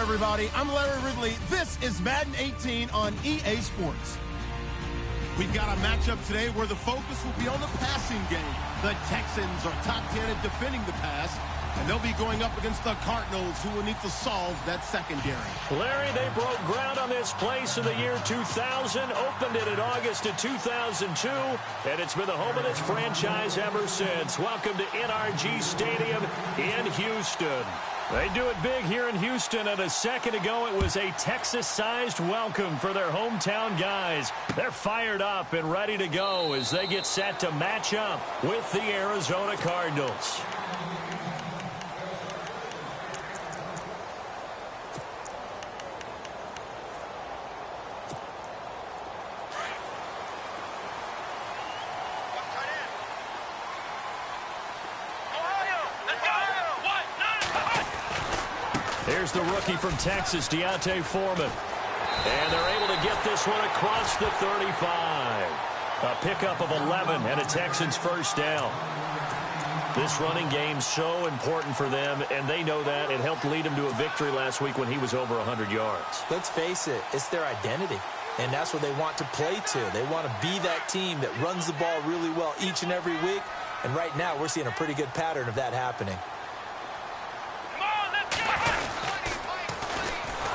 everybody. I'm Larry Ridley. This is Madden 18 on EA Sports. We've got a matchup today where the focus will be on the passing game. The Texans are top 10 at defending the pass, and they'll be going up against the Cardinals, who will need to solve that secondary. Larry, they broke ground on this place in the year 2000, opened it in August of 2002, and it's been the home of this franchise ever since. Welcome to NRG Stadium in Houston. They do it big here in Houston, and a second ago it was a Texas-sized welcome for their hometown guys. They're fired up and ready to go as they get set to match up with the Arizona Cardinals. Here's the rookie from Texas, D'Onta Foreman. And they're able to get this one across the 35. A pickup of 11 and a Texans first down. This running game's so important for them, and they know that. It helped lead them to a victory last week when he was over 100 yards. Let's face it, it's their identity. And that's what they want to play to. They want to be that team that runs the ball really well each and every week. And right now, we're seeing a pretty good pattern of that happening.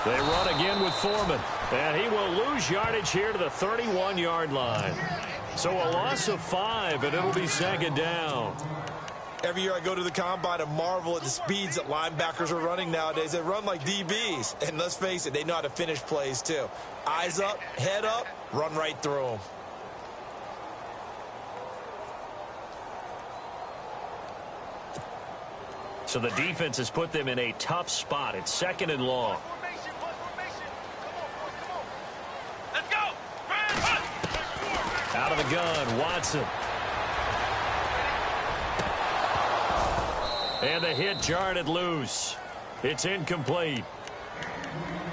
They run again with Foreman, and he will lose yardage here to the 31-yard line. So a loss of 5, and it'll be second down. Every year I go to the combine and marvel at the speeds that linebackers are running nowadays. They run like DBs, and let's face it, they know how to finish plays too. Eyes up, head up, run right through them. So the defense has put them in a tough spot. It's second and long. Out of the gun, Watson. And the hit jarred it loose. It's incomplete.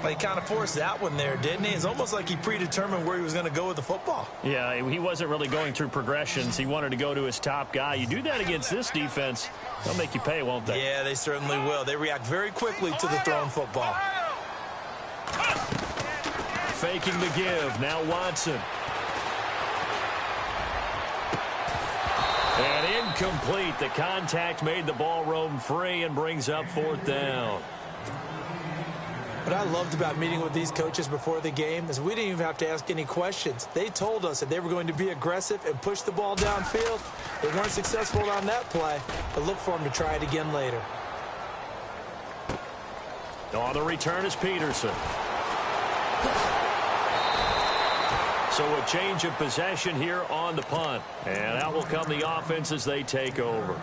Well, he kind of forced that one there, didn't he? It's almost like he predetermined where he was going to go with the football. Yeah, he wasn't really going through progressions. He wanted to go to his top guy. You do that against this defense, they'll make you pay, won't they? Yeah, they certainly will. They react very quickly to the thrown football. Faking the give. Now Watson. And incomplete. The contact made the ball roam free and brings up fourth down. What I loved about meeting with these coaches before the game is we didn't even have to ask any questions. They told us that they were going to be aggressive and push the ball downfield. They weren't successful on that play, but look for them to try it again later. On the return is Peterson. So a change of possession here on the punt. And out will come the offense as they take over.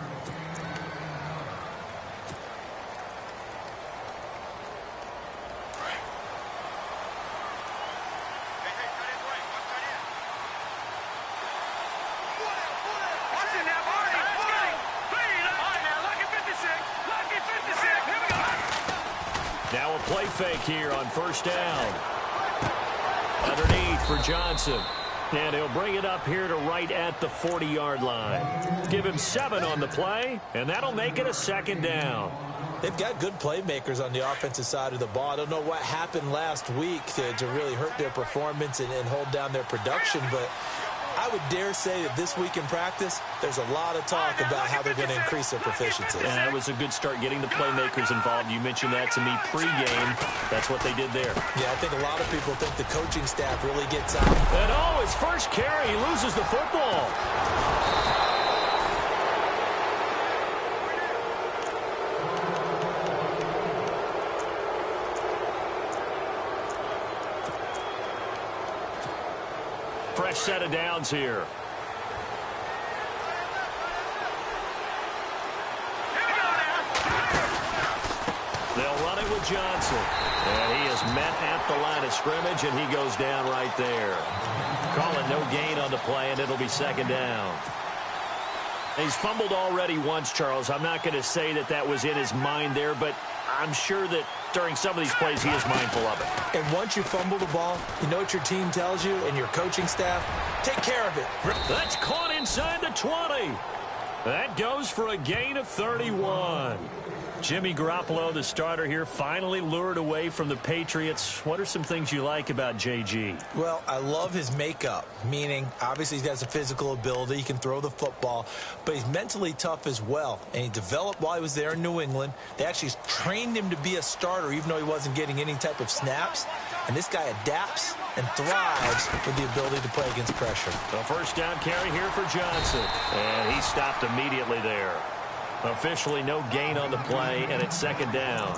Now a play fake here on first down. Underneath for Johnson. And he'll bring it up here to right at the 40-yard line. Give him 7 on the play, and that'll make it a second down. They've got good playmakers on the offensive side of the ball. I don't know what happened last week to really hurt their performance and hold down their production, but I would dare say that this week in practice, there's a lot of talk about how they're going to increase their proficiency. And that was a good start getting the playmakers involved. You mentioned that to me pregame. That's what they did there. Yeah, I think a lot of people think the coaching staff really gets out. And oh, his first carry, he loses the football. Fresh set of downs here. They'll run it with Johnson. And he is met at the line of scrimmage, and he goes down right there. Calling no gain on the play, and it'll be second down. He's fumbled already once, Charles. I'm not going to say that that was in his mind there, but I'm sure that during some of these plays he is mindful of it. And once you fumble the ball, you know what your team tells you and your coaching staff? Take care of it. That's caught inside the 20. That goes for a gain of 31. Jimmy Garoppolo, the starter here, finally lured away from the Patriots. What are some things you like about JG? Well, I love his makeup, meaning obviously he has a physical ability. He can throw the football, but he's mentally tough as well. And he developed while he was there in New England. They actually trained him to be a starter, even though he wasn't getting any type of snaps. And this guy adapts and thrives with the ability to play against pressure. The first down carry here for Johnson. And he stopped immediately there. Officially no gain on the play, and it's second down.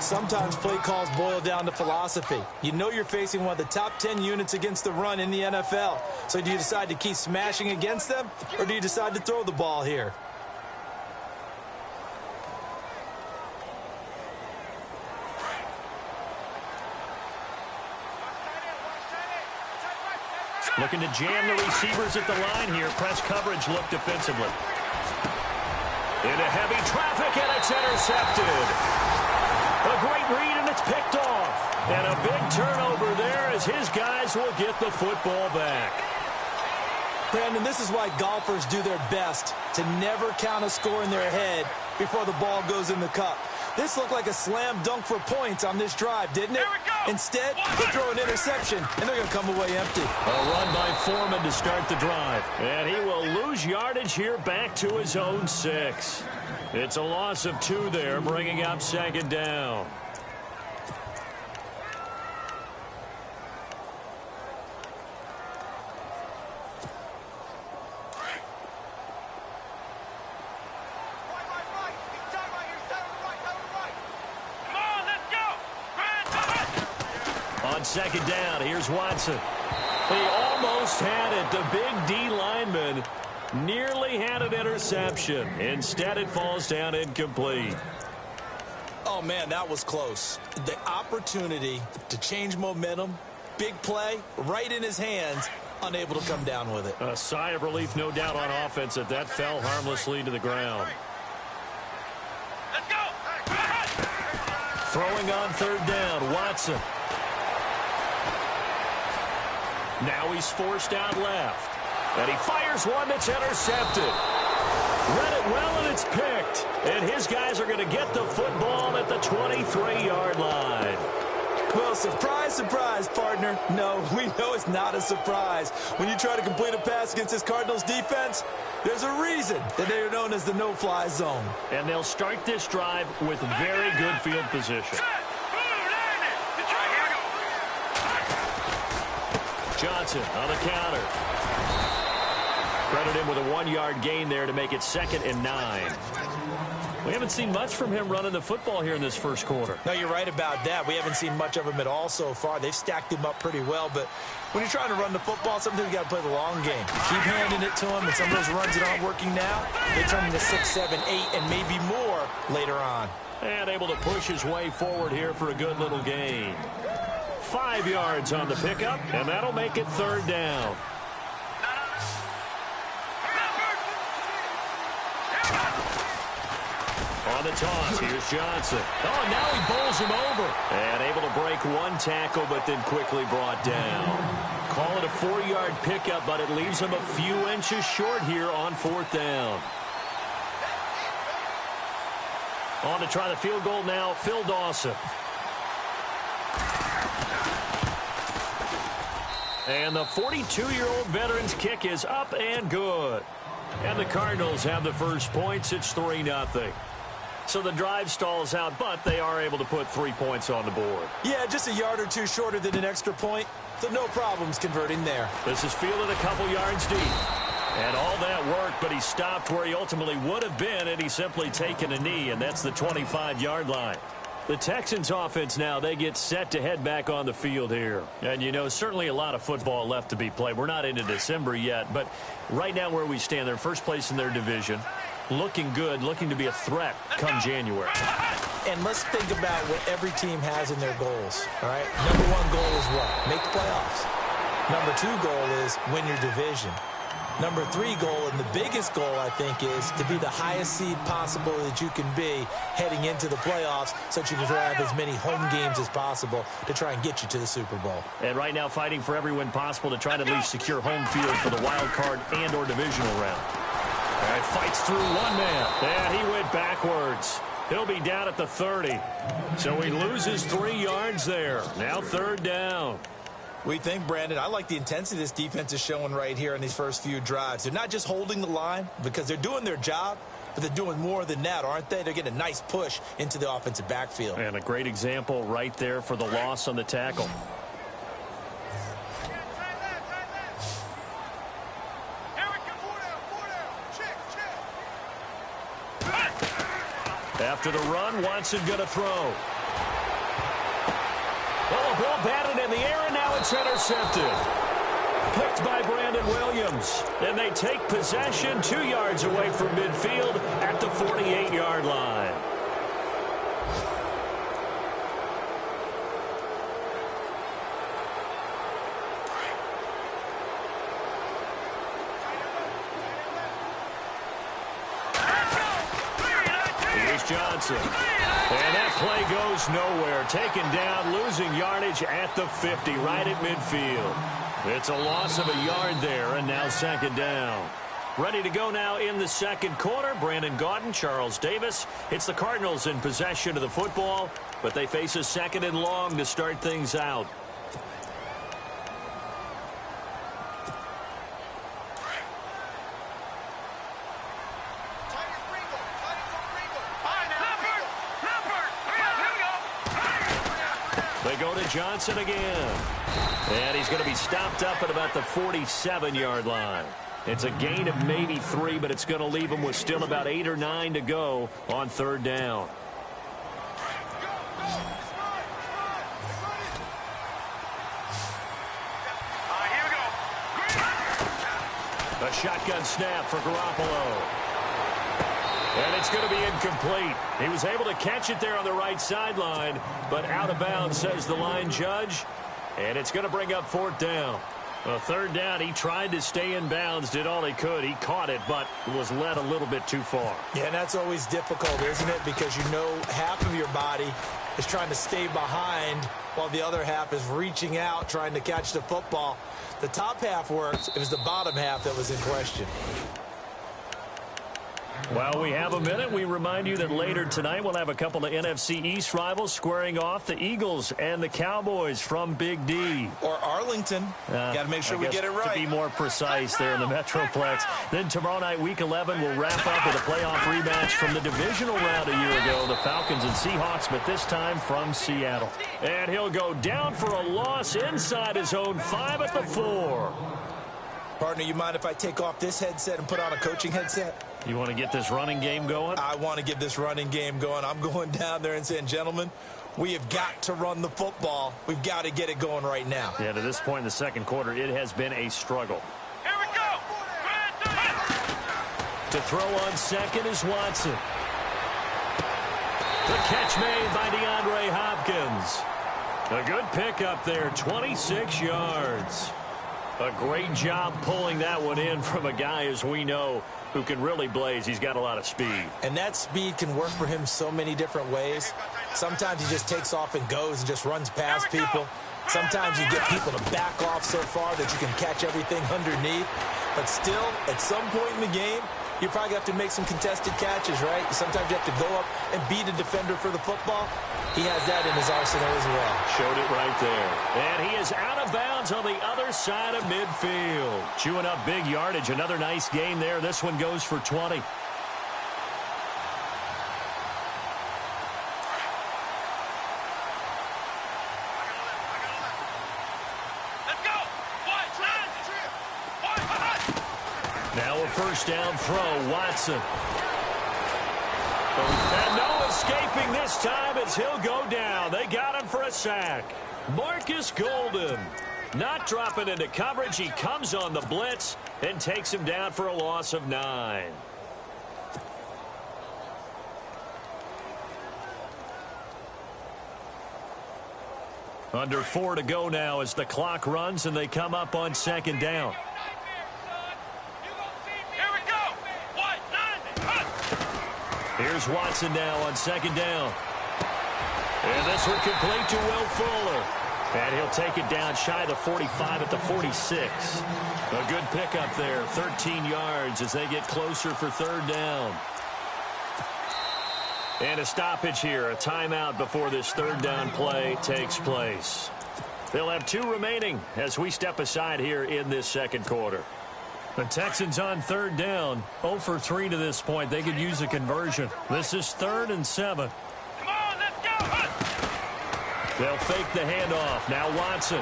Sometimes play calls boil down to philosophy. You know you're facing one of the top 10 units against the run in the NFL. So do you decide to keep smashing against them, or do you decide to throw the ball here? Looking to jam the receivers at the line here. Press coverage look defensively. Into heavy traffic, and it's intercepted. A great read, and it's picked off. And a big turnover there as his guys will get the football back. Brandon, this is why golfers do their best to never count a score in their head before the ball goes in the cup. This looked like a slam dunk for points on this drive, didn't it? Instead, they throw an interception, and they're going to come away empty. A run by Foreman to start the drive. And he will lose yardage here back to his own 6. It's a loss of 2 there, bringing up second down. On second down, here's Watson. He almost had it. The big D lineman nearly had an interception. Instead, it falls down incomplete. Oh, man, that was close. The opportunity to change momentum, big play, right in his hands, unable to come down with it. A sigh of relief, no doubt, on offense that fell harmlessly to the ground. Let's go! Throwing on third down, Watson. Now he's forced out left. And he fires one that's intercepted. Read it well, and it's picked. And his guys are going to get the football at the 23-yard line. Well, surprise, surprise, partner. No, we know it's not a surprise. When you try to complete a pass against this Cardinals defense, there's a reason that they are known as the no-fly zone. And they'll start this drive with very good field position. Johnson on the counter. Credit him with a 1-yard gain there to make it 2nd and 9. We haven't seen much from him running the football here in this first quarter. No, you're right about that. We haven't seen much of him at all so far. They've stacked him up pretty well, but when you're trying to run the football, sometimes you got to play the long game. Keep handing it to him, and some of those runs that aren't working now, they turn into 6, 7, 8, and maybe more later on. And able to push his way forward here for a good little gain. 5 yards on the pickup, and that'll make it third down. On the toss, here's Johnson. Oh, now he bowls him over. And able to break one tackle, but then quickly brought down. Call it a 4-yard pickup, but it leaves him a few inches short here on 4th down. On to try the field goal now, Phil Dawson. And the 42-year-old veteran's kick is up and good. And the Cardinals have the first points. It's 3-0. So the drive stalls out, but they are able to put 3 points on the board. Yeah, just a yard or two shorter than an extra point, so no problems converting there. This is fielded a couple yards deep. And all that work, but he stopped where he ultimately would have been, and he's simply taken a knee, and that's the 25-yard line. The Texans offense now, they get set to head back on the field here. And, you know, certainly a lot of football left to be played. We're not into December yet, but right now where we stand, they're first place in their division. Looking good, looking to be a threat come January. And let's think about what every team has in their goals, all right? Number 1 goal is what? Make the playoffs. Number 2 goal is win your division. Number 3 goal, and the biggest goal, I think, is to be the highest seed possible that you can be heading into the playoffs so that you can have as many home games as possible to try and get you to the Super Bowl. And right now fighting for every win possible to try to at least secure home field for the wild card and or divisional round. And fights through one man. And he went backwards. He'll be down at the 30. So he loses 3 yards there. Now 3rd down. We think, Brandon, I like the intensity this defense is showing right here in these first few drives. They're not just holding the line because they're doing their job, but they're doing more than that, aren't they? They're getting a nice push into the offensive backfield. And a great example right there for the loss on the tackle. After the run, Watson going to throw. Well, the ball batted in the air, and now it's intercepted. Picked by Brandon Williams. And they take possession 2 yards away from midfield at the 48-yard line. Johnson. And that play goes nowhere. Taken down, losing yardage at the 50, right at midfield. It's a loss of a yard there, and now 2nd down. Ready to go now in the 2nd quarter. Brandon Gaudin, Charles Davis. It's the Cardinals in possession of the football, but they face a 2nd and long to start things out. They go to Johnson again. And he's going to be stopped up at about the 47-yard line. It's a gain of maybe 3, but it's going to leave him with still about 8 or 9 to go on 3rd down. Here we go. A shotgun snap for Garoppolo. And it's going to be incomplete. He was able to catch it there on the right sideline, but out of bounds, says the line judge. And it's going to bring up 4th down. Well, 3rd down, he tried to stay in bounds, did all he could. He caught it, but was led a little bit too far. Yeah, and that's always difficult, isn't it? Because you know half of your body is trying to stay behind while the other half is reaching out, trying to catch the football. The top half worked. It was the bottom half that was in question. While we have a minute, we remind you that later tonight we'll have a couple of NFC East rivals squaring off, the Eagles and the Cowboys from Big D. Or Arlington. Got to make sure we get it right. To be more precise there in the Metroplex. Then tomorrow night, Week 11, we'll wrap up with a playoff rematch from the divisional round a year ago, the Falcons and Seahawks, but this time from Seattle. And he'll go down for a loss inside his own 5 at the 4. Partner, you mind if I take off this headset and put on a coaching headset? You want to get this running game going? I want to get this running game going. I'm going down there and saying, gentlemen, we have got to run the football. We've got to get it going right now. Yeah, to this point in the 2nd quarter, it has been a struggle. Here we go. To throw on 2nd is Watson. The catch made by DeAndre Hopkins. A good pickup there, 26 yards. A great job pulling that one in from a guy, as we know, who can really blaze. He's got a lot of speed. And that speed can work for him so many different ways. Sometimes he just takes off and goes and just runs past people. Sometimes you get people to back off so far that you can catch everything underneath. But still, at some point in the game, you probably have to make some contested catches, right? Sometimes you have to go up and beat a defender for the football. He has that in his arsenal as well. Showed it right there. And he is out of bounds on the other side of midfield. Chewing up big yardage. Another nice gain there. This one goes for 20. Let's go. Now a 1st down throw. Watson. And no escaping this time as he'll go down. They got him for a sack. Marcus Golden not dropping into coverage. He comes on the blitz and takes him down for a loss of 9. Under 4 to go now as the clock runs and they come up on 2nd down. Here's Watson now on 2nd down. And this one complete to Will Fuller. And he'll take it down shy of the 45 at the 46. A good pickup there, 13 yards as they get closer for third down. And a stoppage here, a timeout before this third down play takes place. They'll have 2 remaining as we step aside here in this second quarter. The Texans on third down, 0 for 3 to this point. They could use a conversion. This is 3rd and 7. Come on, let's go. They'll fake the handoff. Now Watson.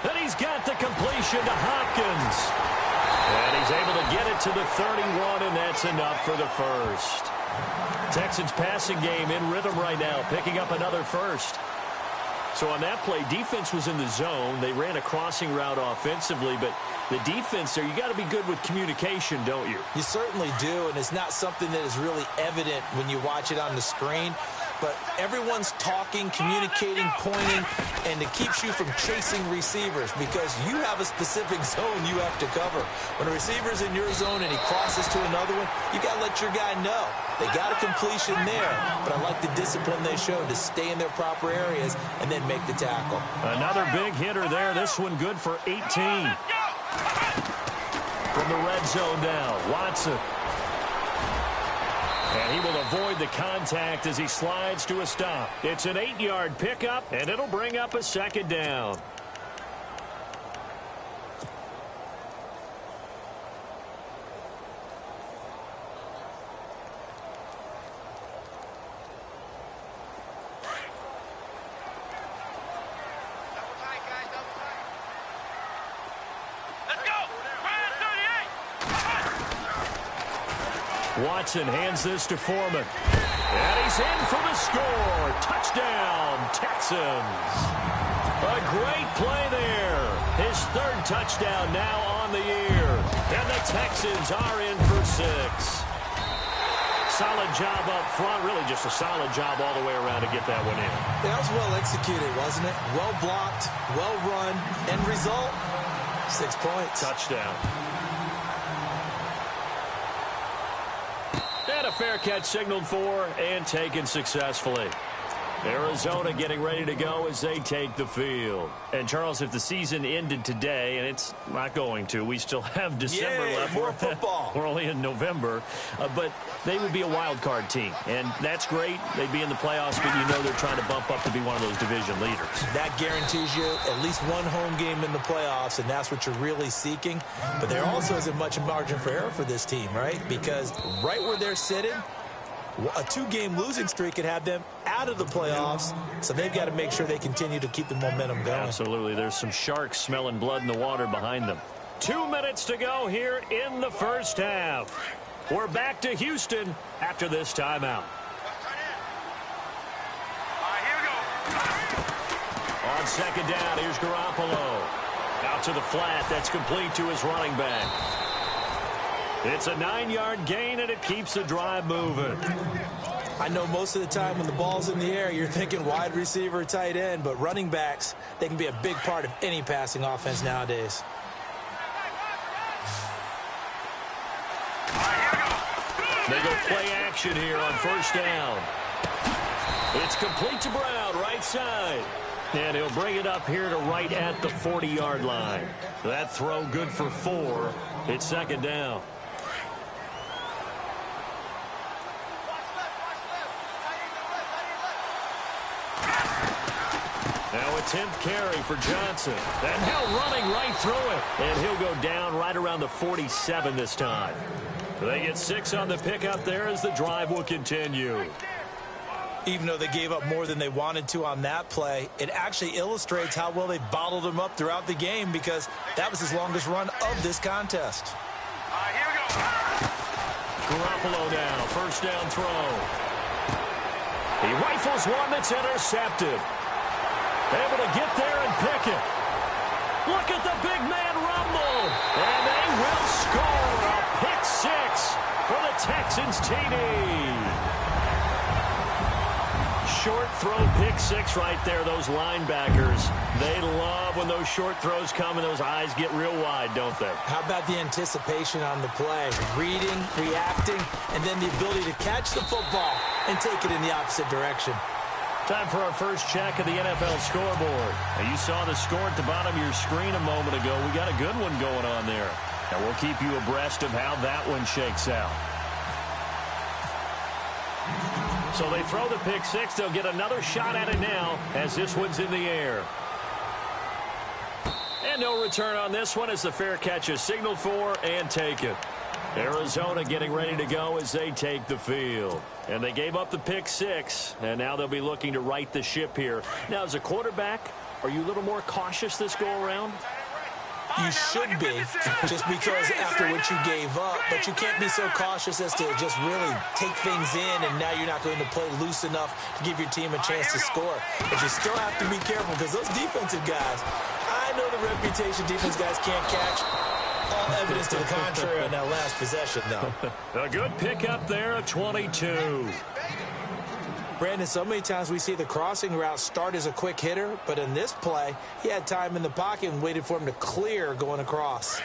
And he's got the completion to Hopkins. And he's able to get it to the 31, and that's enough for the first. Texans passing game in rhythm right now, picking up another first. So on that play, defense was in the zone. They ran a crossing route offensively, but the defense there, you got to be good with communication, don't you? You certainly do, and it's not something that is really evident when you watch it on the screen. But everyone's talking, communicating, pointing, and it keeps you from chasing receivers because you have a specific zone you have to cover. When a receiver's in your zone and he crosses to another one, you got to let your guy know. They got a completion there, but I like the discipline they showed to stay in their proper areas and then make the tackle. Another big hitter there. This one good for 18. From the red zone now, Watson. And he will avoid the contact as he slides to a stop. It's an 8-yard pickup, and it'll bring up a second down. Watson hands this to Foreman. And he's in for the score. Touchdown, Texans. A great play there. His 3rd touchdown now on the year. And the Texans are in for 6. Solid job up front. Really just a solid job all the way around to get that one in. That was well executed, wasn't it? Well blocked, well run. End result, 6 points. Touchdown. And a fair catch signaled for and taken successfully. Arizona getting ready to go as they take the field. And, Charles, if the season ended today, and it's not going to, we still have December left. More football. We're only in November. But they would be a wild card team. And that's great. They'd be in the playoffs, but you know they're trying to bump up to be one of those division leaders. That Guarantees you at least one home game in the playoffs, and that's what you're really seeking. But there also isn't much margin for error for this team, right? Because right where they're sitting, a 2-game losing streak could have them out of the playoffs, so they've got to make sure they continue to keep the momentum going. Absolutely. There's some sharks smelling blood in the water behind them. 2 minutes to go here in the first half. We're back to Houston after this timeout. On second down, here's Garoppolo. Out to the flat. That's complete to his running back. It's a 9-yard gain, and it keeps the drive moving. I know most of the time when the ball's in the air, you're thinking wide receiver, tight end, but running backs, they can be a big part of any passing offense nowadays. They go play action here on first down. It's complete to Brown, right side. And he'll bring it up here to right at the 40-yard line. That throw good for 4. It's second down. Now a 10th carry for Johnson. And now running right through it. And he'll go down right around the 47 this time. They get 6 on the pickup there as the drive will continue. Even though they gave up more than they wanted to on that play, it actually illustrates how well they bottled him up throughout the game because that was his longest run of this contest. Here we go. Garoppolo now, first down throw. He rifles one that's intercepted. Able to get there and pick it. Look at the big man rumble. And they will score a pick 6 for the Texans TD. Short throw pick 6 right there. Those linebackers, they love when those short throws come and those eyes get real wide, don't they? How about the anticipation on the play? Reading, reacting, and then the ability to catch the football and take it in the opposite direction. Time for our first check of the NFL scoreboard. Now, you saw the score at the bottom of your screen a moment ago. We got a good one going on there. And we'll keep you abreast of how that one shakes out. So they throw the pick six. They'll get another shot at it now as this one's in the air. And no return on this one as the fair catch is signaled for and taken. Arizona getting ready to go as they take the field. And they gave up the pick six, and now they'll be looking to right the ship here. Now, as a quarterback, are you a little more cautious this go-around? You should be, just because after what you gave up, but you can't be so cautious as to just really take things in, and now you're not going to play loose enough to give your team a chance to score. But you still have to be careful because those defensive guys, I know the reputation defense guys can't catch. All evidence to the contrary on that last possession, though. A good pickup there, a 22. Brandon, so many times we see the crossing route start as a quick hitter, but in this play, he had time in the pocket and waited for him to clear going across.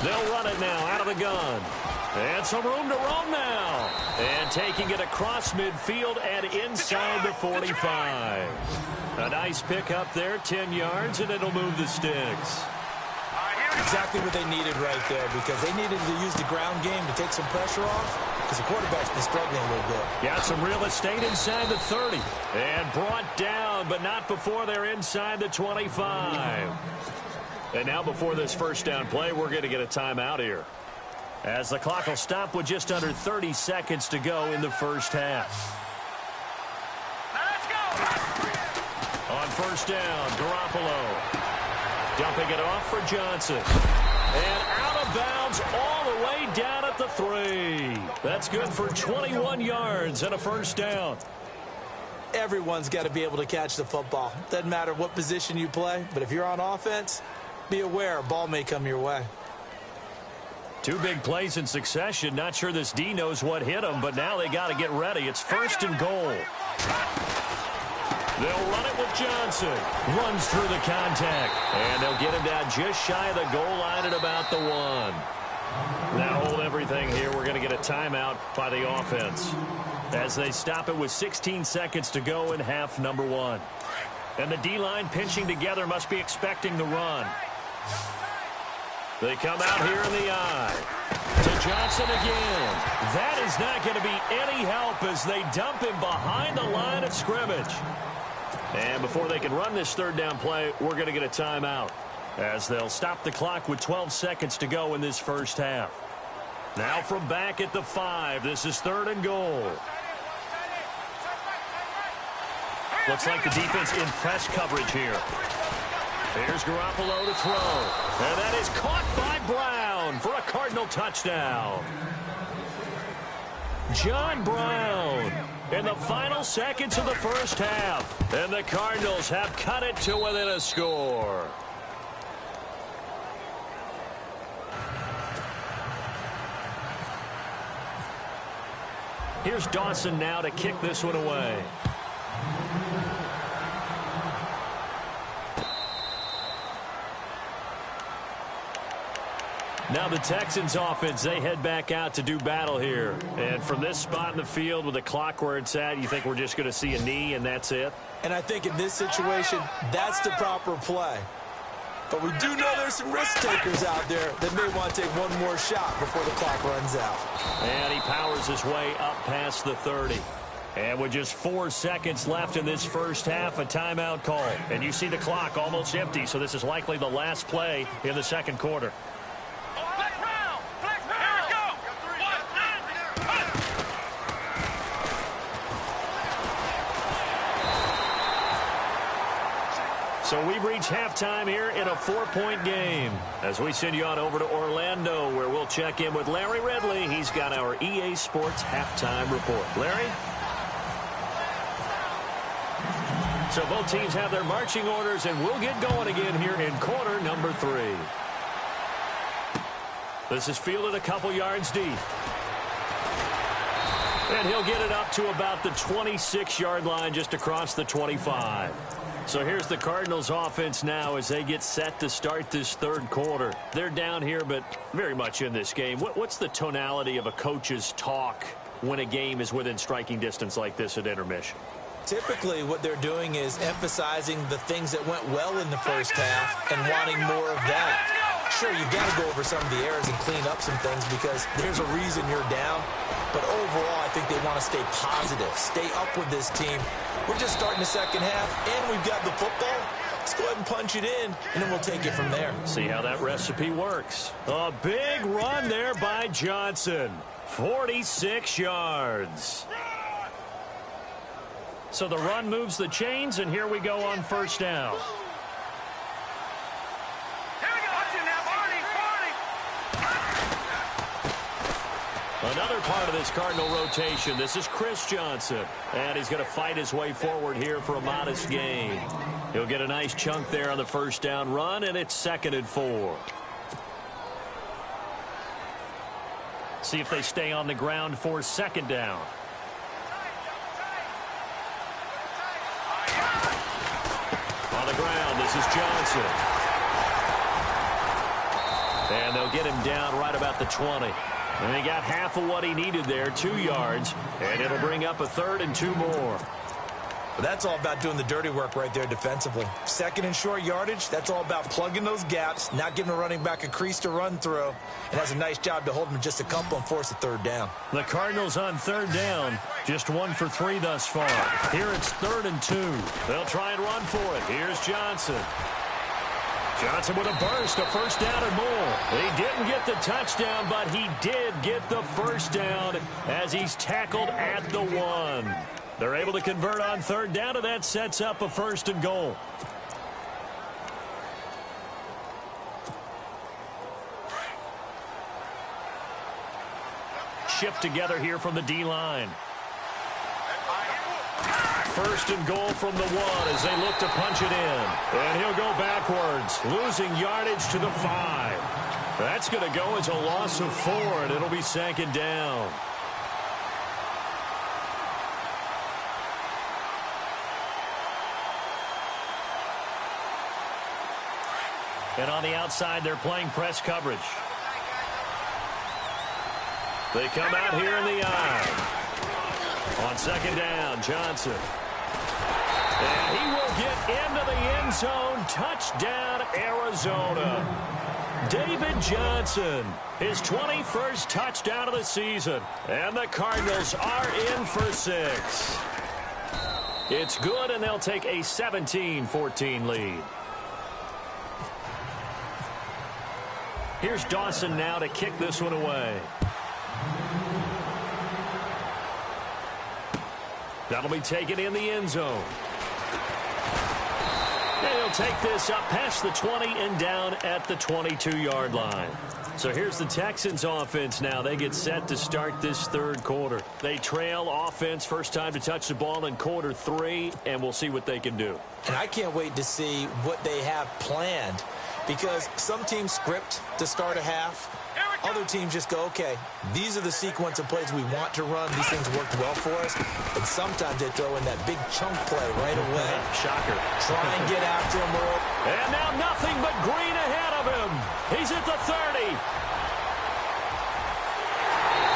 They'll run it now out of the gun. And some room to roam now. And taking it across midfield and inside the 45. A nice pick up there, 10 yards, and it'll move the sticks. Exactly what they needed right there, because they needed to use the ground game to take some pressure off, because the quarterback's been struggling a little bit. Got some real estate inside the 30. And brought down, but not before they're inside the 25. And now before this first down play, we're going to get a timeout here, as the clock will stop with just under 30 seconds to go in the first half. Let's go. On first down, Garoppolo dumping it off for Johnson. And out of bounds all the way down at the 3. That's good for 21 yards and a first down. Everyone's got to be able to catch the football. Doesn't matter what position you play, but if you're on offense, be aware a ball may come your way. Two big plays in succession. Not sure this D knows what hit him, but now they got to get ready. It's first and goal. They'll run it with Johnson. Runs through the contact. And they'll get him down just shy of the goal line at about the 1. Now hold everything here. We're going to get a timeout by the offense, as they stop it with 16 seconds to go in half number 1. And the D-line pinching together must be expecting the run. They come out here in the eye. To Johnson again. That is not going to be any help as they dump him behind the line of scrimmage. And before they can run this third down play, we're going to get a timeout, as they'll stop the clock with 12 seconds to go in this first half. Now from back at the 5, this is third and goal. Looks like the defense in press coverage here. Here's Garoppolo to throw. And that is caught by Brown for a Cardinal touchdown. John Brown in the final seconds of the first half. And the Cardinals have cut it to within a score. Here's Dawson now to kick this one away. Now the Texans offense, they head back out to do battle here. And from this spot in the field with the clock where it's at, you think we're just going to see a knee and that's it? And I think in this situation, that's the proper play. But we do know there's some risk takers out there that may want to take one more shot before the clock runs out. And he powers his way up past the 30. And with just 4 seconds left in this first half, a timeout call. And you see the clock almost empty, so this is likely the last play in the second quarter. So we've reached halftime here in a 4-point game, as we send you on over to Orlando, where we'll check in with Larry Ridley. He's got our EA Sports halftime report. Larry? So both teams have their marching orders, and we'll get going again here in quarter number 3. This is fielded a couple yards deep. And he'll get it up to about the 26-yard line, just across the 25. So here's the Cardinals offense now as they get set to start this third quarter. They're down here, but very much in this game. What's the tonality of a coach's talk when a game is within striking distance like this at intermission? Typically, what they're doing is emphasizing the things that went well in the first half and wanting more of that. Sure, you've got to go over some of the errors and clean up some things because there's a reason you're down. But overall, I think they want to stay positive, stay up with this team. We're just starting the second half, and we've got the football. Let's go ahead and punch it in, and then we'll take it from there. See how that recipe works. A big run there by Johnson. 46 yards. So the run moves the chains, and here we go on first down. Another part of this Cardinal rotation. This is Chris Johnson. And he's going to fight his way forward here for a modest gain. He'll get a nice chunk there on the first down run, and it's 2nd and 4. See if they stay on the ground for 2nd down. On the ground, this is Johnson. And they'll get him down right about the 20. And he got half of what he needed there, 2 yards. And it'll bring up a 3rd and 2 more. But that's all about doing the dirty work right there defensively. 2nd and short yardage, that's all about plugging those gaps, not giving a running back a crease to run through. And has a nice job to hold him just a couple and force a 3rd down. The Cardinals on 3rd down, just 1 for 3 thus far. Here it's 3rd and 2. They'll try and run for it. Here's Johnson. Johnson with a burst, a 1st down and more. He didn't get the touchdown, but he did get the 1st down as he's tackled at the 1. They're able to convert on 3rd down, and that sets up a 1st and goal. Shift together here from the D-line. 1st and goal from the 1 as they look to punch it in. And he'll go backwards, losing yardage to the 5. That's going to go as a loss of 4, and it'll be 2nd down. And on the outside, they're playing press coverage. They come out here in the eye. On 2nd down, Johnson. And he will get into the end zone. Touchdown, Arizona. David Johnson, his 21st touchdown of the season. And the Cardinals are in for 6. It's good, and they'll take a 17-14 lead. Here's Dawson now to kick this one away. That'll be taken in the end zone. And he'll take this up past the 20 and down at the 22-yard line. So here's the Texans offense now. They get set to start this 3rd quarter. They trail offense, first time to touch the ball in quarter 3, and we'll see what they can do. And I can't wait to see what they have planned, because some teams script to start a half. Other teams just go, okay, these are the sequence of plays we want to run. These things worked well for us. And sometimes they throw in that big chunk play right away. Shocker. Try and get after him, Earl. And now nothing but green ahead of him. He's at the 30.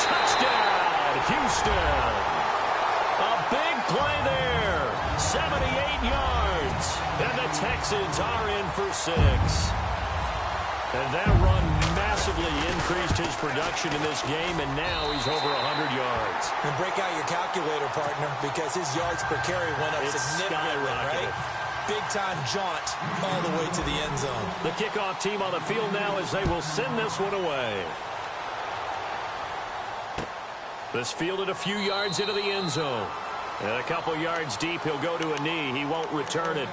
Touchdown, Houston. A big play there. 78 yards. And the Texans are in for 6. And that run massively increased his production in this game, and now he's over 100 yards. And break out your calculator, partner, because his yards per carry went up significantly, right? Big-time jaunt all the way to the end zone. The kickoff team on the field now as they will send this one away. This fielded a few yards into the end zone. And a couple yards deep, he'll go to a knee. He won't return it.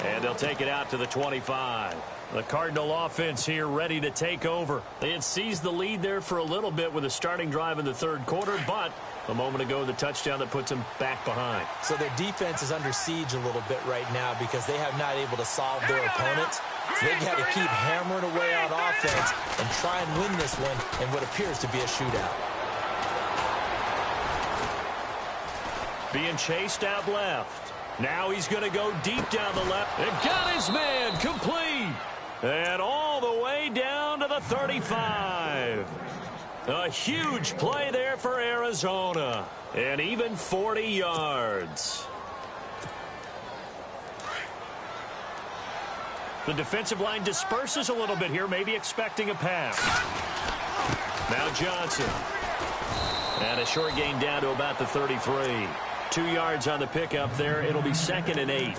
And they'll take it out to the 25. The Cardinal offense here ready to take over. They had seized the lead there for a little bit with a starting drive in the 3rd quarter, but a moment ago, the touchdown that puts them back behind. So their defense is under siege a little bit right now because they have not able to solve their opponents. So they've got to keep hammering away on offense and try and win this one in what appears to be a shootout. Being chased out left. Now he's going to go deep down the left. And got his man complete. And all the way down to the 35. A huge play there for Arizona. And even 40 yards. The defensive line disperses a little bit here, maybe expecting a pass. Now Johnson. And a short gain down to about the 33. 2 yards on the pickup there. It'll be 2nd and 8.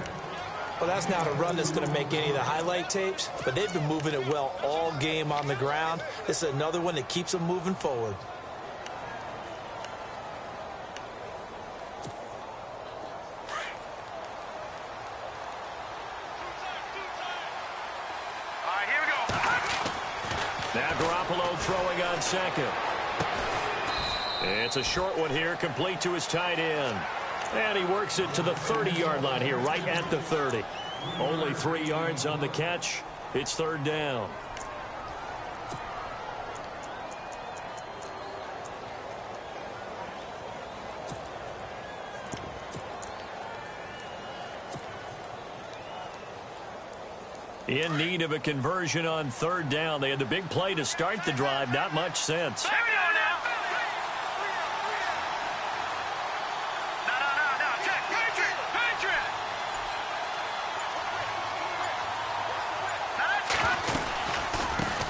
Well, that's not a run that's going to make any of the highlight tapes, but they've been moving it well all game on the ground. This is another one that keeps them moving forward. All right, here we go. Now Garoppolo throwing on 2nd. It's a short one here, complete to his tight end. And he works it to the 30-yard line here, right at the 30. Only 3 yards on the catch. It's 3rd down. In need of a conversion on 3rd down. They had the big play to start the drive. Not much sense. Here we go now. No. Check. Patriot.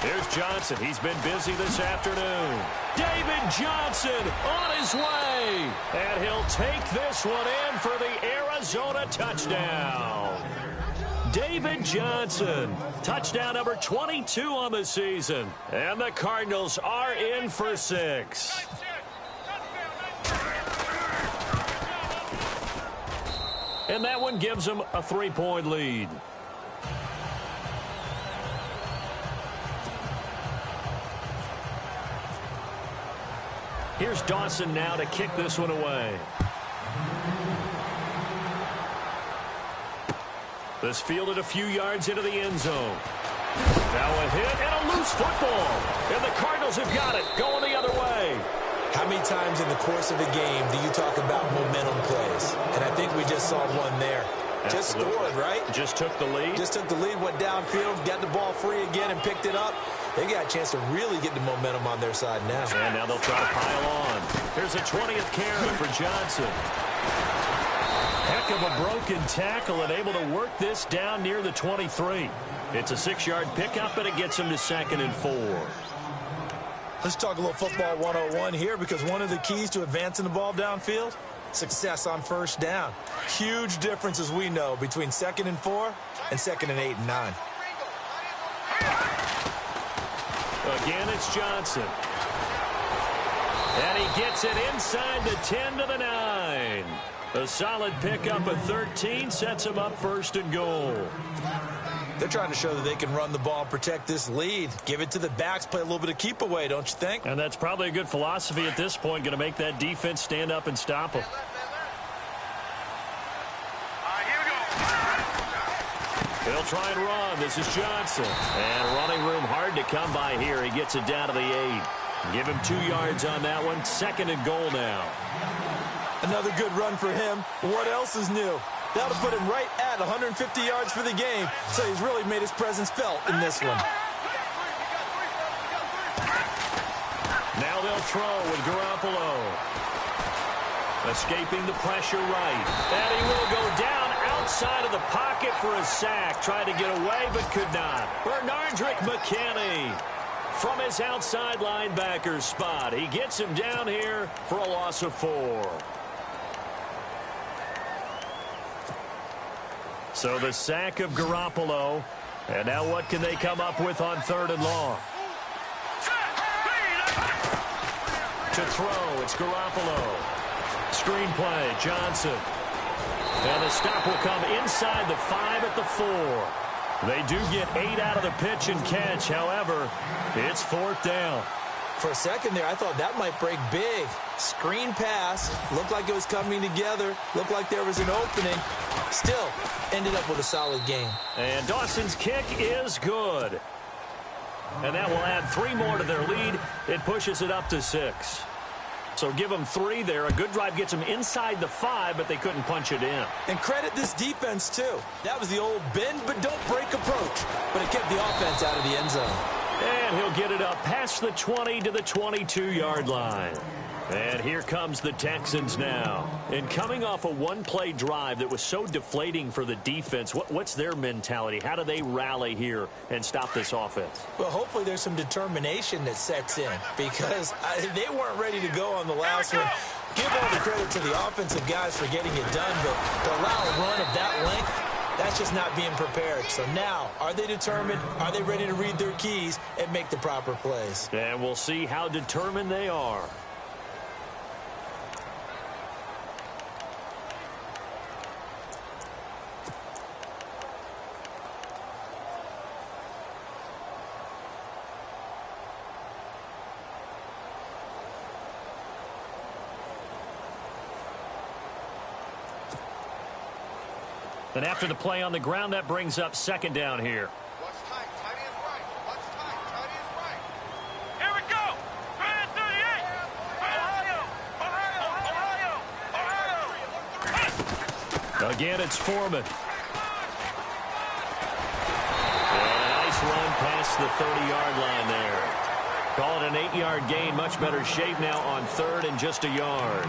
Here's Johnson. He's been busy this afternoon. David Johnson on his way. And he'll take this one in for the Arizona touchdown. David Johnson, touchdown number 22 on the season. And the Cardinals are in for 6. And that one gives them a 3-point lead. Here's Dawson now to kick this one away. This fielded a few yards into the end zone. Now a hit and a loose football. And the Cardinals have got it, going the other way. How many times in the course of a game do you talk about momentum plays? And I think we just saw one there. Just scored, right? Just took the lead. Just took the lead, went downfield, got the ball free again and picked it up. They got a chance to really get the momentum on their side now. And now they'll try to pile on. Here's a 20th carry for Johnson. Heck of a broken tackle and able to work this down near the 23. It's a 6-yard pickup, and it gets him to 2nd and 4. Let's talk a little football 101 here, because one of the keys to advancing the ball downfield, success on 1st down. Huge difference, as we know, between 2nd and 4 and 2nd and 8 and 9. Again, it's Johnson. And he gets it inside the 10 to the 9. A solid pickup at 13 sets him up 1st and goal. They're trying to show that they can run the ball and protect this lead. Give it to the backs, play a little bit of keep away, don't you think? And that's probably a good philosophy at this point, going to make that defense stand up and stop them. They'll try and run. This is Johnson. And running room hard to come by here. He gets it down to the 8. Give him 2 yards on that one. 2nd and goal now. Another good run for him. What else is new? That'll put him right at 150 yards for the game. So he's really made his presence felt in this one. Now they'll throw with Garoppolo. Escaping the pressure right. And he will go down outside of the pocket for a sack. Tried to get away but could not. Bernardrick McKinney from his outside linebacker spot. He gets him down here for a loss of 4. So the sack of Garoppolo. And now what can they come up with on 3rd and long? To throw, it's Garoppolo. Screen play, Johnson. And the stop will come inside the 5 at the 4. They do get 8 out of the pitch and catch. However, it's 4th down. For a second there, I thought that might break big. Screen pass. Looked like it was coming together. Looked like there was an opening. Still, ended up with a solid game. And Dawson's kick is good. And that will add 3 more to their lead. It pushes it up to 6. So give them 3 there. A good drive gets them inside the 5, but they couldn't punch it in. And credit this defense, too. That was the old bend but don't break approach. But it kept the offense out of the end zone. And he'll get it up past the 20 to the 22-yard line. And here comes the Texans now. And coming off a one-play drive that was so deflating for the defense, what's their mentality? How do they rally here and stop this offense? Well, hopefully there's some determination that sets in because they weren't ready to go on the last one. Give all the credit to the offensive guys for getting it done, but to allow a run of that length, that's just not being prepared. So now, are they determined? Are they ready to read their keys and make the proper plays? And we'll see how determined they are. And after the play on the ground, that brings up second down here. What's tight? Tight is right. What's tight? Tight is right. Here we go. 38. Ohio. Again, it's Foreman. And a nice run past the 30-yard line there. Call it an 8-yard gain. Much better shape now on 3rd and just a yard.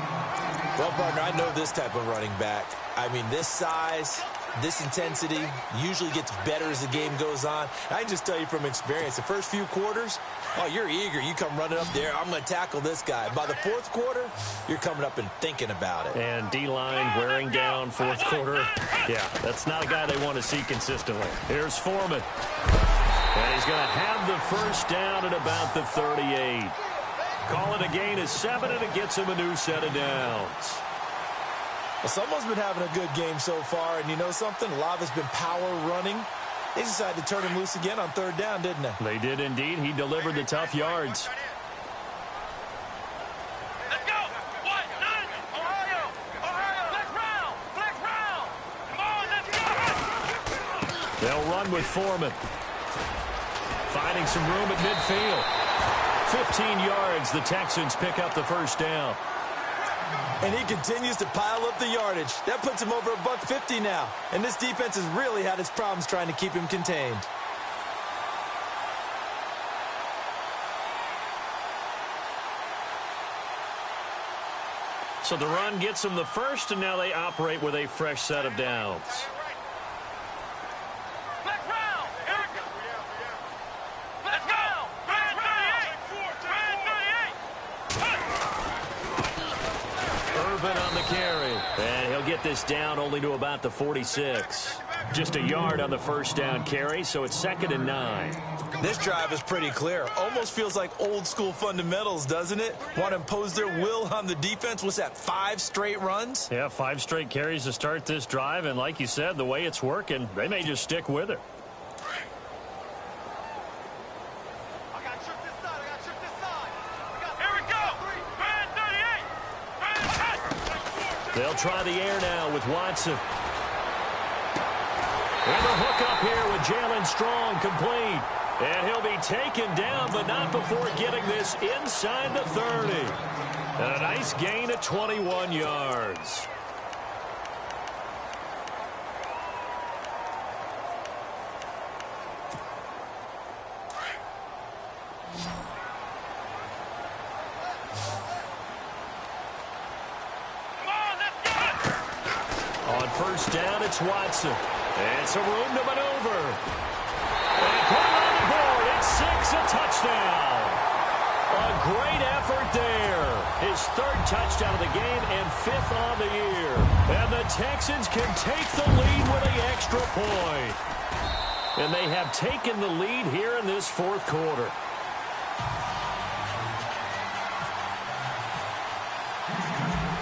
Well, partner, I know this type of running back. I mean, this size, this intensity usually gets better as the game goes on. I can just tell you from experience, the first few quarters, oh, you're eager. You come running up there, I'm going to tackle this guy. By the 4th quarter, you're coming up and thinking about it. And D-line wearing down 4th quarter. Yeah, that's not a guy they want to see consistently. Here's Foreman. And he's going to have the first down at about the 38. Call it a gain of 7, and it gets him a new set of downs. Well, someone's been having a good game so far, and you know something? A lot of it's been power running. They decided to turn him loose again on 3rd down, didn't they? They did indeed. He delivered the tough yards. Let's go. 1-9. Ohio. Flex round. Come on, let's go. They'll run with Foreman. Finding some room at midfield. 15 yards. The Texans pick up the first down. And he continues to pile up the yardage. That puts him over $150 now. And this defense has really had its problems trying to keep him contained. So the run gets them the first, and now they operate with a fresh set of downs. Flex round. Here we go. Let's go. 38. Irvin on the carry. And he'll get this down only to about the 46. Just a yard on the first down carry, so it's 2nd and 9. This drive is pretty clear. Almost feels like old school fundamentals, doesn't it? Want to impose their will on the defense. What's that, 5 straight runs? Yeah, 5 straight carries to start this drive, and like you said, the way it's working, they may just stick with it. Here we go. 38. They'll try the air now with Watson. And the hook up here with Jalen Strong complete. And he'll be taken down, but not before getting this inside the 30. And a nice gain of 21 yards. On first down, it's Watson. And some room to maneuver. And put it on the board. It's 6, a touchdown. A great effort there. His 3rd touchdown of the game and 5th on the year. And the Texans can take the lead with the extra point. And they have taken the lead here in this 4th quarter.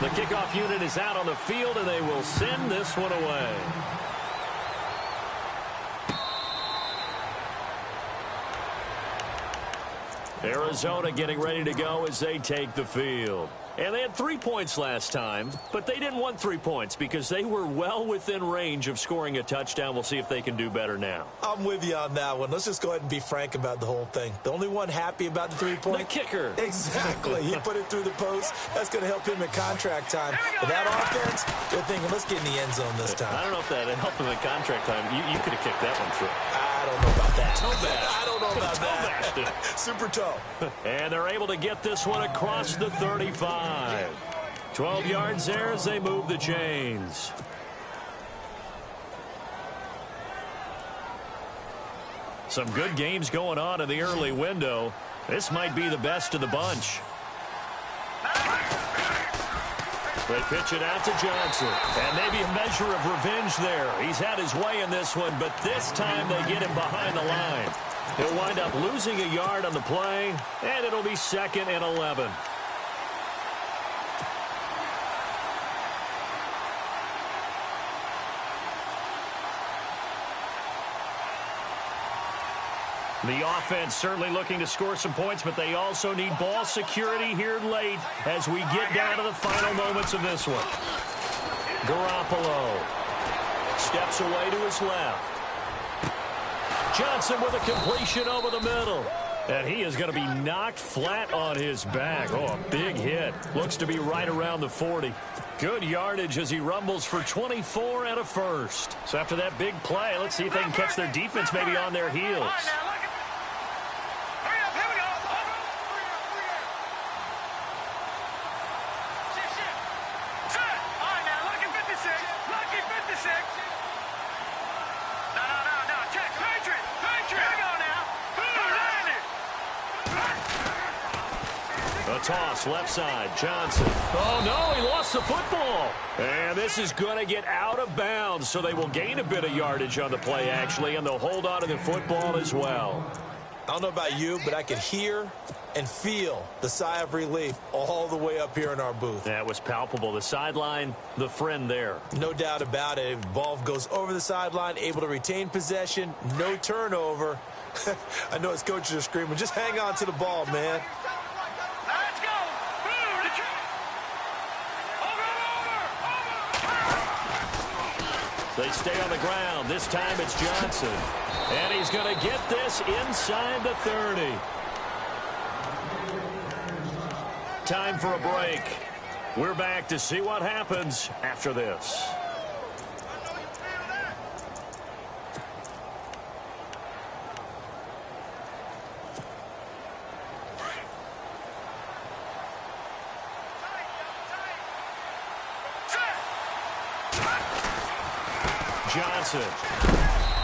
The kickoff unit is out on the field, and they will send this one away. Arizona getting ready to go as they take the field. And they had 3 points last time, but they didn't want 3 points because they were well within range of scoring a touchdown. We'll see if they can do better now. I'm with you on that one. Let's just go ahead and be frank about the whole thing. The only one happy about the 3-point? The kicker. Exactly. He put it through the post. That's going to help him in contract time. But that offense, they're thinking, let's get in the end zone this time. I don't know if that helped him in contract time. You could have kicked that one through. I don't know about that. Toe bash. I don't know about that. Toe Super toe. And they're able to get this one across the 35. 12 yards there as they move the chains. Some good games going on in the early window. This might be the best of the bunch. They pitch it out to Johnson. And maybe a measure of revenge there. He's had his way in this one, but this time they get him behind the line. He'll wind up losing a yard on the play, and it'll be 2nd and 11. The offense certainly looking to score some points, but they also need ball security here late as we get down to the final moments of this one. Garoppolo steps away to his left. Johnson with a completion over the middle. And he is going to be knocked flat on his back. Oh, a big hit. Looks to be right around the 40. Good yardage as he rumbles for 24 and a first. So after that big play, let's see if they can catch their defense maybe on their heels. A toss, left side, Johnson. Oh, no, he lost the football. And this is going to get out of bounds, so they will gain a bit of yardage on the play, actually, and they'll hold on to the football as well. I don't know about you, but I could hear and feel the sigh of relief all the way up here in our booth. That was palpable. The sideline, the friend there. No doubt about it. Ball goes over the sideline, able to retain possession, no turnover. I know his coaches are screaming, just hang on to the ball, man. They stay on the ground. This time it's Johnson. And he's going to get this inside the 30. Time for a break. We're back to see what happens after this. Johnson.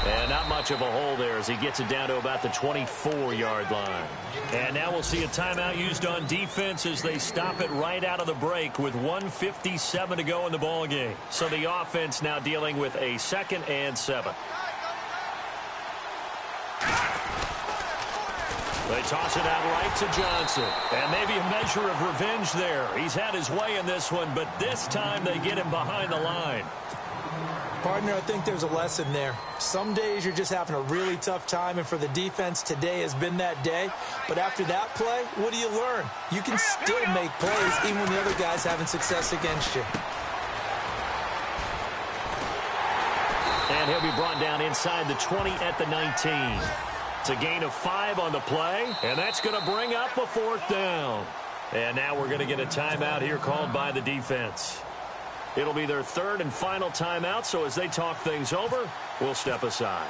And not much of a hole there as he gets it down to about the 24-yard line. And now we'll see a timeout used on defense as they stop it right out of the break with 1:57 to go in the ball game. So the offense now dealing with a 2nd and 7. They toss it out right to Johnson. And maybe a measure of revenge there. He's had his way in this one, but this time they get him behind the line. Partner, I think there's a lesson there. Some days you're just having a really tough time, and for the defense, today has been that day. But after that play, what do you learn? You can still make plays even when the other guy's having success against you. And he'll be brought down inside the 20 at the 19. It's a gain of 5 on the play, and that's going to bring up a 4th down. And now we're going to get a timeout here called by the defense. It'll be their 3rd and final timeout, so as they talk things over, we'll step aside.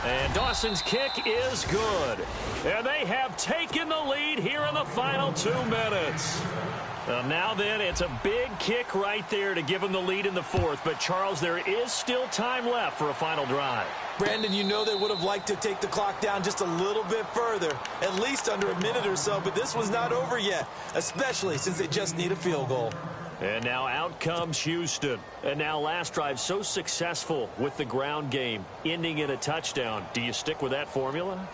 And Dawson's kick is good. And they have taken the lead here in the final 2 minutes. Now then, it's a big kick right there to give them the lead in the 4th. But, Charles, there is still time left for a final drive. Brandon, you know they would have liked to take the clock down just a little bit further, at least under a minute or so, but this was not over yet, especially since they just need a field goal. And now out comes Houston. And now last drive so successful with the ground game, ending in a touchdown. Do you stick with that formula?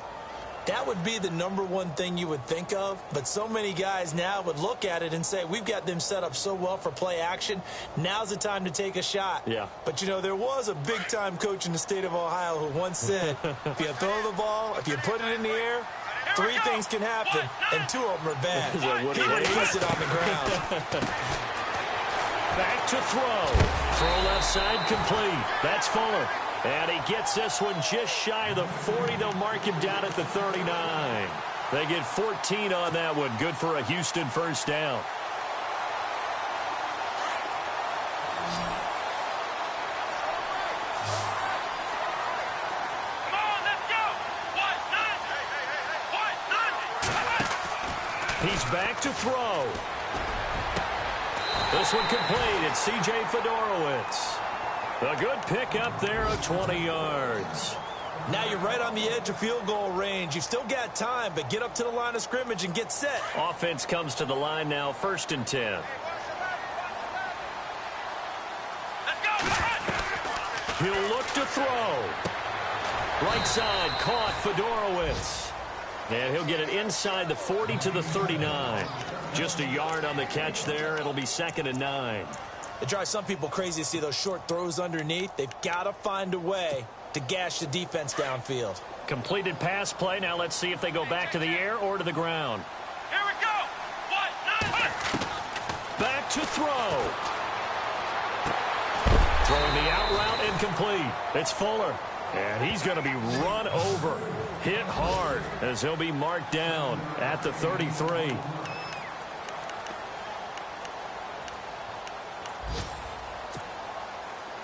That would be the #1 thing you would think of, but so many guys now would look at it and say, we've got them set up so well for play action. Now's the time to take a shot. Yeah. But, you know, there was a big-time coach in the state of Ohio who once said, if you throw the ball, if you put it in the air, Three things can happen, and two of them are bad. He would have kissed it on the ground. Back to throw. Throw left side complete. That's Fuller. And he gets this one just shy of the 40. They'll mark him down at the 39. They get 14 on that one. Good for a Houston first down. He's back to throw. This one complete. It's C.J. Fedorowicz. A good pick up there of 20 yards. Now you're right on the edge of field goal range. You've still got time, but get up to the line of scrimmage and get set. Offense comes to the line now, 1st and 10. He'll look to throw. Right side, caught Fedorowicz. And he'll get it inside the 40 to the 39. Just a yard on the catch there. It'll be 2nd and 9. It drives some people crazy to see those short throws underneath. They've got to find a way to gash the defense downfield. Completed pass play. Now let's see if they go back to the air or to the ground. Here we go. Back to throw. Throwing the out route incomplete. It's Fuller. And he's going to be run over. Hit hard as he'll be marked down at the 33.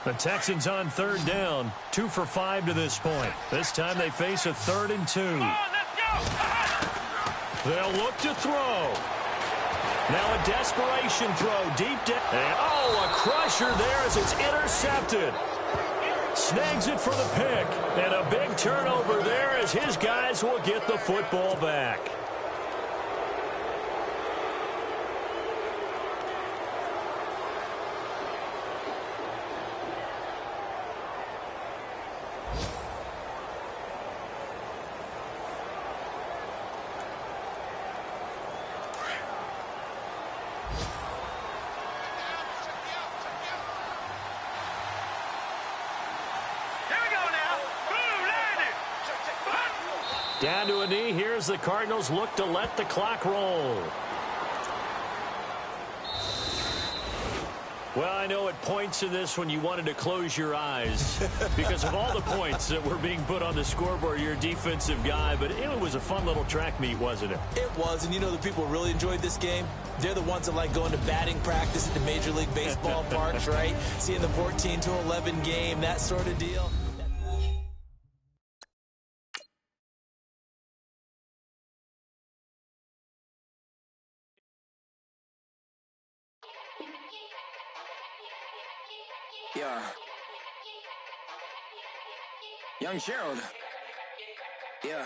The Texans on 3rd down. 2 for 5 to this point. This time they face a 3rd and 2. They'll look to throw. Now a desperation throw deep down. And a crusher there as it's intercepted. Snags it for the pick. And a big turnover there as his guys will get the football back. Down to a knee. Here's the Cardinals look to let the clock roll. Well, I know at points in this when you wanted to close your eyes because of all the points that were being put on the scoreboard. You're a defensive guy, but it was a fun little track meet, wasn't it? It was, and you know the people who really enjoyed this game? They're the ones that like going to batting practice at the Major League Baseball parks, right? Seeing the 14-11 game, that sort of deal. Yeah. Young Gerald. Yeah.